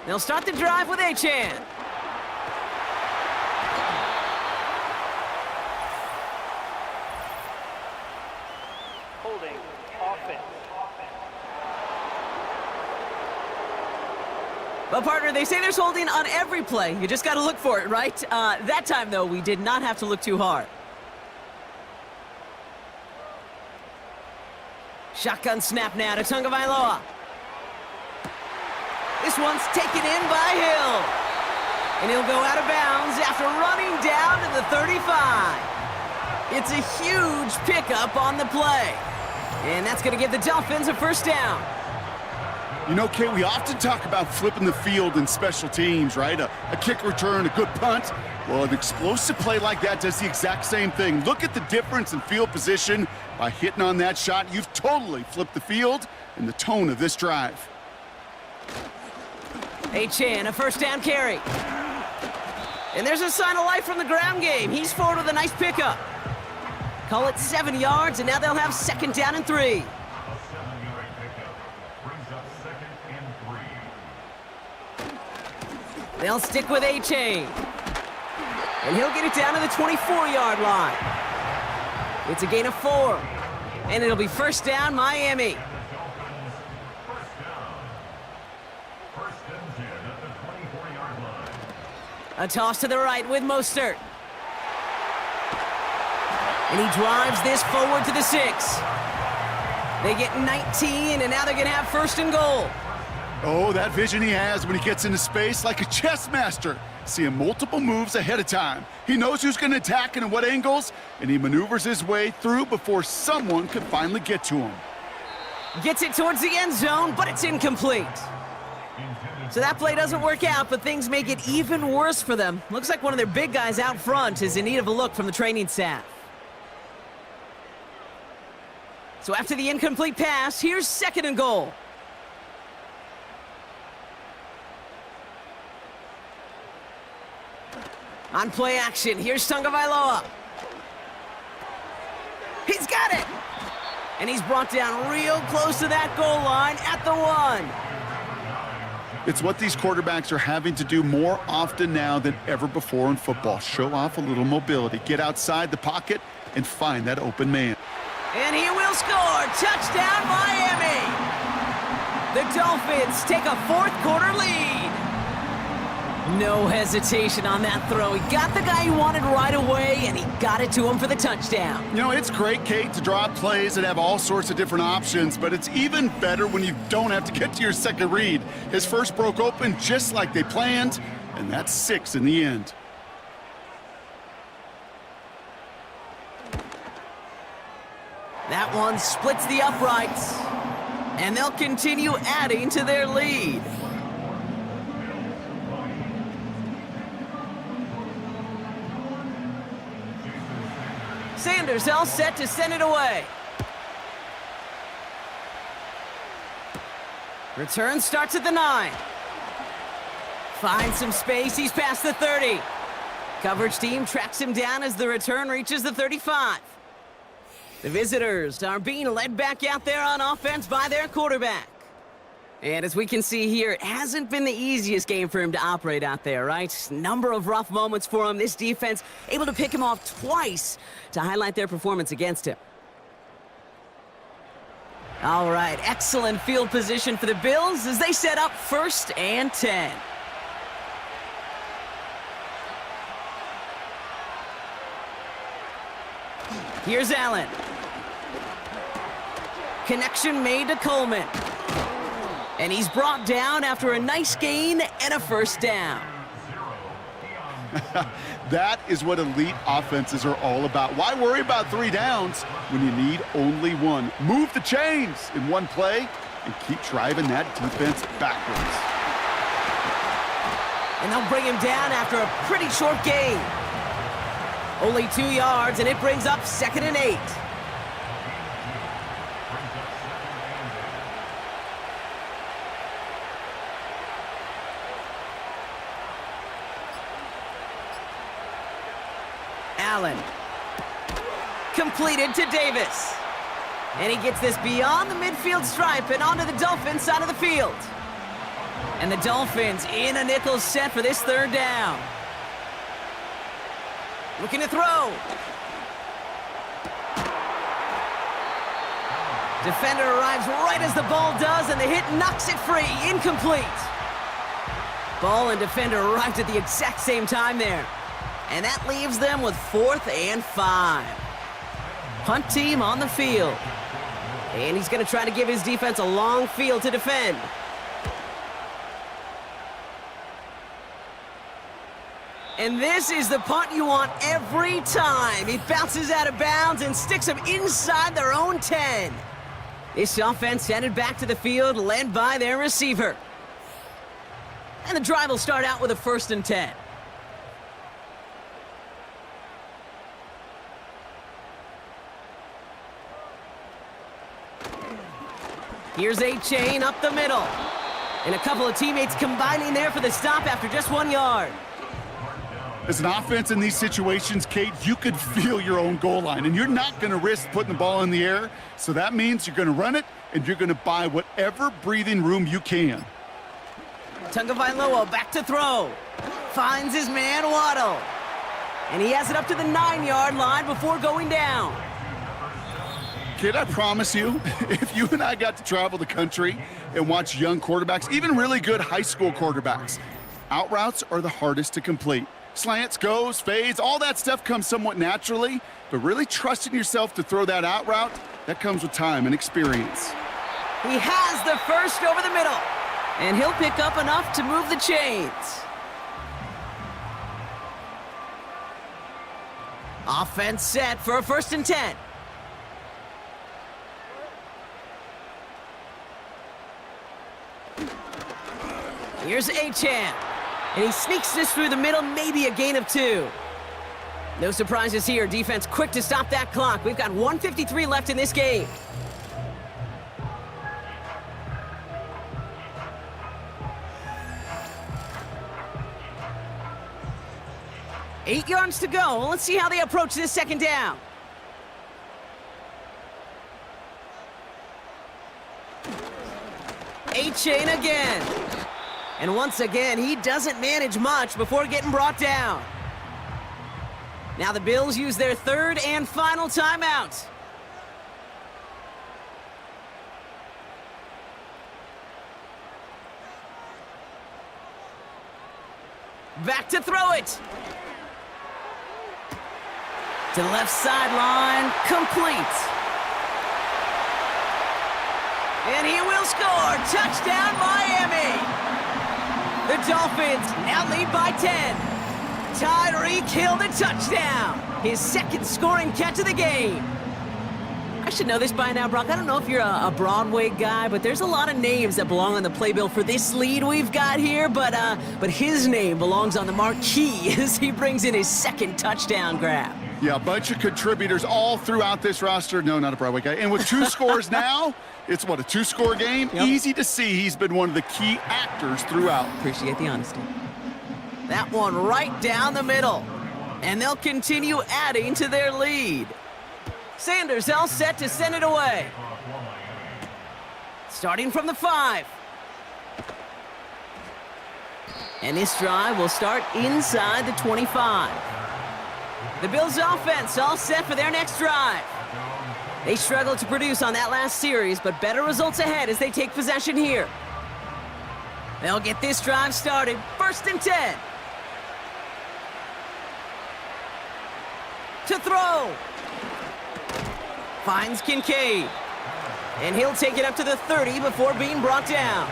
They'll start the drive with Achane. Holding offense. Well, partner, they say there's holding on every play. You just got to look for it, right? That time, though, we did not have to look too hard. Shotgun snap now to Tagovailoa. This one's taken in by Hill. And he'll go out of bounds after running down to the 35. It's a huge pickup on the play. And that's going to give the Dolphins a 1st down. You know, Kate, we often talk about flipping the field in special teams, right? A kick return, a good punt. Well, an explosive play like that does the exact same thing. Look at the difference in field position. By hitting on that shot, you've totally flipped the field and the tone of this drive. Achane, a 1st down carry. And there's a sign of life from the ground game. He's forward with a nice pickup. Call it 7 yards, and now they'll have 2nd down and 3. They'll stick with Achane. And he'll get it down to the 24-yard line. It's a gain of 4. And it'll be 1st down, Miami. A toss to the right with Mostert. And he drives this forward to the 6. They get 19, and now they're going to have 1st and goal. Oh, that vision he has when he gets into space, like a chess master, seeing multiple moves ahead of time. He knows who's going to attack and in what angles, and he maneuvers his way through before someone can finally get to him. Gets it towards the end zone, but it's incomplete. So that play doesn't work out, but things make it even worse for them. Looks like one of their big guys out front is in need of a look from the training staff. So after the incomplete pass, here's 2nd and goal. On play action, here's Tagovailoa. He's got it! And he's brought down real close to that goal line at the 1. It's what these quarterbacks are having to do more often now than ever before in football. Show off a little mobility, get outside the pocket, and find that open man. And he will score! Touchdown, Miami! The Dolphins take a 4th quarter lead. No hesitation on that throw. He got the guy he wanted right away, and he got it to him for the touchdown. You know, it's great, Kate, to draw up plays and have all sorts of different options, but it's even better when you don't have to get to your second read. His first broke open just like they planned, and that's 6 in the end. That one splits the uprights, and they'll continue adding to their lead. Sanders all set to send it away. Return starts at the 9. Finds some space, he's past the 30. Coverage team tracks him down as the return reaches the 35. The visitors are being led back out there on offense by their quarterback. And as we can see here, it hasn't been the easiest game for him to operate out there, right? Number of rough moments for him. This defense able to pick him off twice to highlight their performance against him. All right, excellent field position for the Bills as they set up 1st and 10. Here's Allen. Connection made to Coleman. And he's brought down after a nice gain and a 1st down. That is what elite offenses are all about. Why worry about 3 downs when you need only 1? Move the chains in one play and keep driving that defense backwards. And they'll bring him down after a pretty short gain. Only 2 yards, and it brings up 2nd and 8. Allen. Completed to Davis. And he gets this beyond the midfield stripe and onto the Dolphins side of the field. And the Dolphins in a nickel set for this 3rd down. Looking to throw. Defender arrives right as the ball does, and the hit knocks it free. Incomplete. Ball and defender arrived at the exact same time there. And that leaves them with 4th and 5. Punt team on the field. And he's going to try to give his defense a long field to defend. And this is the punt you want every time. He bounces out of bounds and sticks them inside their own 10. This offense headed back to the field, led by their receiver. And the drive will start out with a 1st and 10. Here's a chain up the middle. And a couple of teammates combining there for the stop after just 1 yard. As an offense in these situations, Kate, you could feel your own goal line, and you're not going to risk putting the ball in the air. So that means you're going to run it, and you're going to buy whatever breathing room you can. Tagovailoa back to throw. Finds his man Waddle. And he has it up to the 9-yard line before going down. Kid, I promise you, if you and I got to travel the country and watch young quarterbacks, even really good high school quarterbacks, out routes are the hardest to complete. Slants, goes, fades, all that stuff comes somewhat naturally, but really trusting yourself to throw that out route, that comes with time and experience. He has the first over the middle, and he'll pick up enough to move the chains. Offense set for a 1st and 10. Here's Achan. And he sneaks this through the middle, maybe a gain of 2. No surprises here. Defense quick to stop that clock. We've got 1:53 left in this game. Eight yards to go. Let's see how they approach this second down. A-chain again. And once again, he doesn't manage much before getting brought down. Now the Bills use their third and final timeout. Back to throw it. To the left sideline, complete. And he will score. Touchdown, Miami. The Dolphins now lead by 10. Tyreek Hill the touchdown. His second scoring catch of the game. I should know this by now, Brock. I don't know if you're a Broadway guy, but there's a lot of names that belong on the playbill for this lead we've got here. But his name belongs on the marquee as he brings in his second touchdown grab. Yeah, a bunch of contributors all throughout this roster. No, not a Broadway guy. And with 2 scores now, it's what, a 2-score game? Yep. Easy to see he's been one of the key actors throughout. Appreciate the honesty. That one right down the middle. And they'll continue adding to their lead. Sanders all set to send it away. Starting from the 5. And this drive will start inside the 25. The Bills offense all set for their next drive. They struggled to produce on that last series, but better results ahead as they take possession here. They'll get this drive started. 1st and 10. To throw. Finds Kincaid. And he'll take it up to the 30 before being brought down.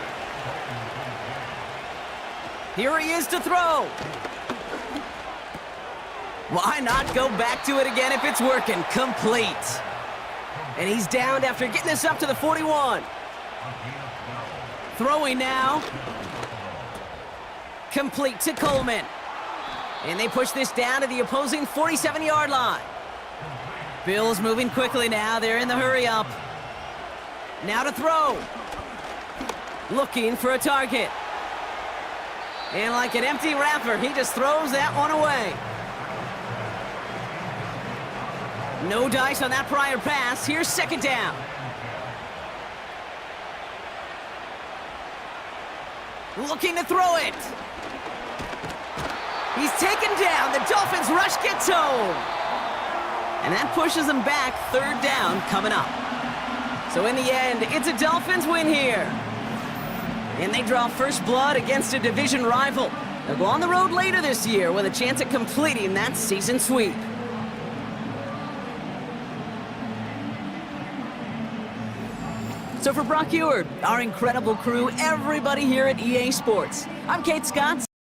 Here he is to throw. Why not go back to it again if it's working? Complete. And he's downed after getting this up to the 41. Throwing now. Complete to Coleman. And they push this down to the opposing 47-yard line. Bills moving quickly now. They're in the hurry up. Now to throw. Looking for a target. And like an empty wrapper, he just throws that one away. No dice on that prior pass. Here's 2nd down. Looking to throw it. He's taken down. The Dolphins rush gets home. And that pushes them back. 3rd down coming up. So in the end, it's a Dolphins win here. And they draw first blood against a division rival. They'll go on the road later this year with a chance at completing that season sweep. So for Brock Ewart, our incredible crew, everybody here at EA Sports, I'm Kate Scott.